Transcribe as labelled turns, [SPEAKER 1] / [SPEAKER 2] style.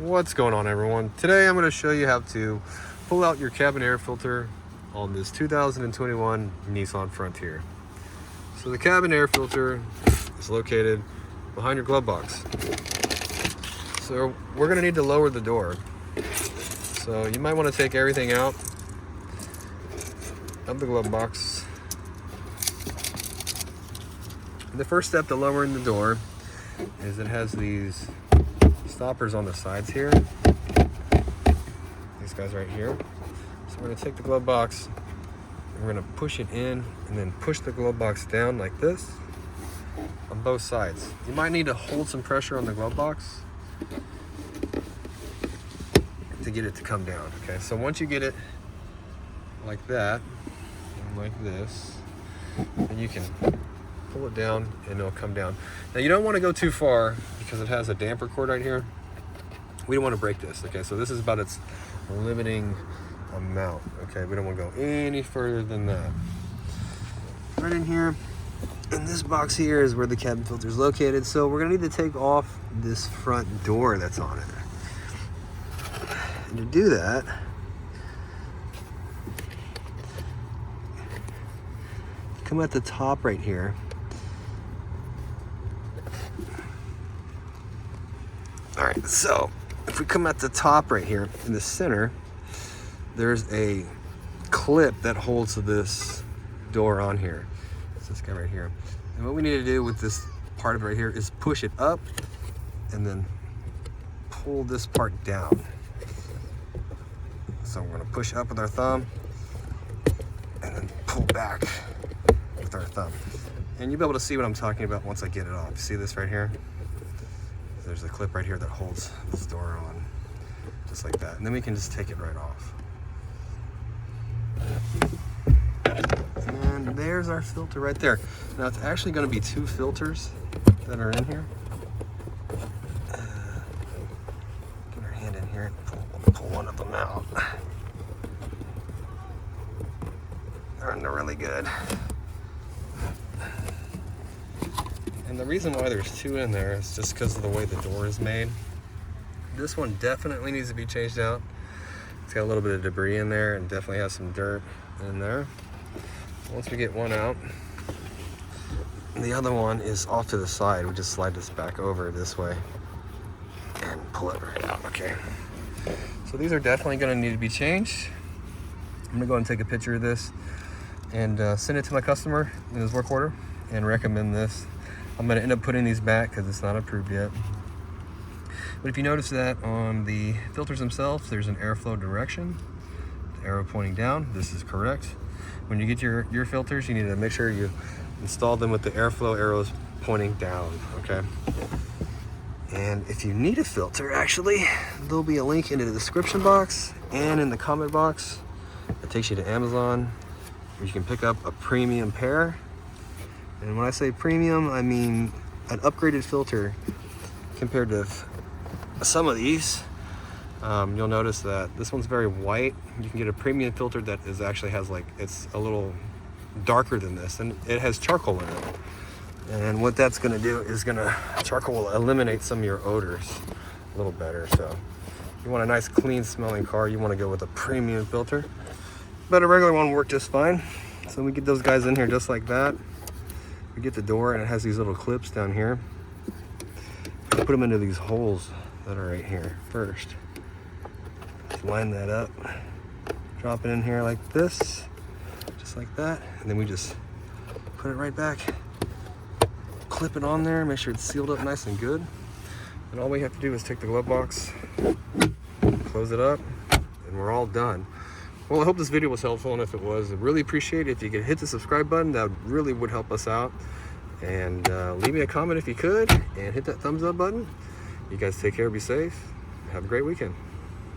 [SPEAKER 1] What's going on, everyone? Today I'm going to show you how to pull out your cabin air filter on this 2021 Nissan Frontier. So the cabin air filter is located behind your glove box. So we're going to need to lower the door. So you might want to take everything out of the glove box. And the first step to lowering the door is it has these stoppers on the sides here. These guys right here. So we're going to take the glove box and we're going to push it in and then push the glove box down like this on both sides. You might need to hold some pressure on the glove box to get it to come down. Okay, so once you get it like that and like this, then you can pull it down and it'll come down. Now you don't want to go too far because it has a damper cord right here. We don't want to break this. Okay, so this is about its limiting amount. Okay, we don't want to go any further than that. Right in here, in this box here is where the cabin filter is located. So we're gonna need to take off this front door that's on it. And to do that, come at the top right here. All right, so if we come at the top right here in the center, there's a clip that holds this door on here. It's this guy right here. And what we need to do with this part of it right here is push it up and then pull this part down. So we're gonna push up with our thumb and then pull back with our thumb. And you'll be able to see what I'm talking about once I get it off. See this right here? There's a clip right here that holds this door on, just like that. And then we can just take it right off. And there's our filter right there. Now it's actually going to be two filters that are in here. Get our hand in here and pull one of them out. They're really good. And the reason why there's two in there is just because of the way the door is made. This one definitely needs to be changed out. It's got a little bit of debris in there and definitely has some dirt in there. Once we get one out, the other one is off to the side. We just slide this back over this way and pull it right out, okay? So these are definitely gonna need to be changed. I'm gonna go ahead and take a picture of this and send it to my customer in his work order and recommend this. I'm going to end up putting these back because it's not approved yet. But if you notice that on the filters themselves, there's an airflow direction, the arrow pointing down. This is correct. When you get your filters, you need to make sure you install them with the airflow arrows pointing down, okay? And if you need a filter, actually, there'll be a link in the description box and in the comment box that takes you to Amazon, where you can pick up a premium pair. And when I say premium, I mean an upgraded filter compared to some of these. You'll notice that this one's very white. You can get a premium filter that is actually has it's a little darker than this, and it has charcoal in it. And what that's gonna do is charcoal will eliminate some of your odors a little better. So if you want a nice clean smelling car, you wanna go with a premium filter. But a regular one worked just fine. So we get those guys in here just like that. We get the door and it has these little clips down here. Put them into these holes that are right here first. Just line that up. Drop it in here like this, just like that. And then we just put it right back. Clip it on there, make sure it's sealed up nice and good. And all we have to do is take the glove box, close it up, and we're all done. Well, I hope this video was helpful, and if it was, I'd really appreciate it if you could hit the subscribe button. That really would help us out. And leave me a comment if you could, and hit that thumbs up button. You guys take care, be safe, have a great weekend.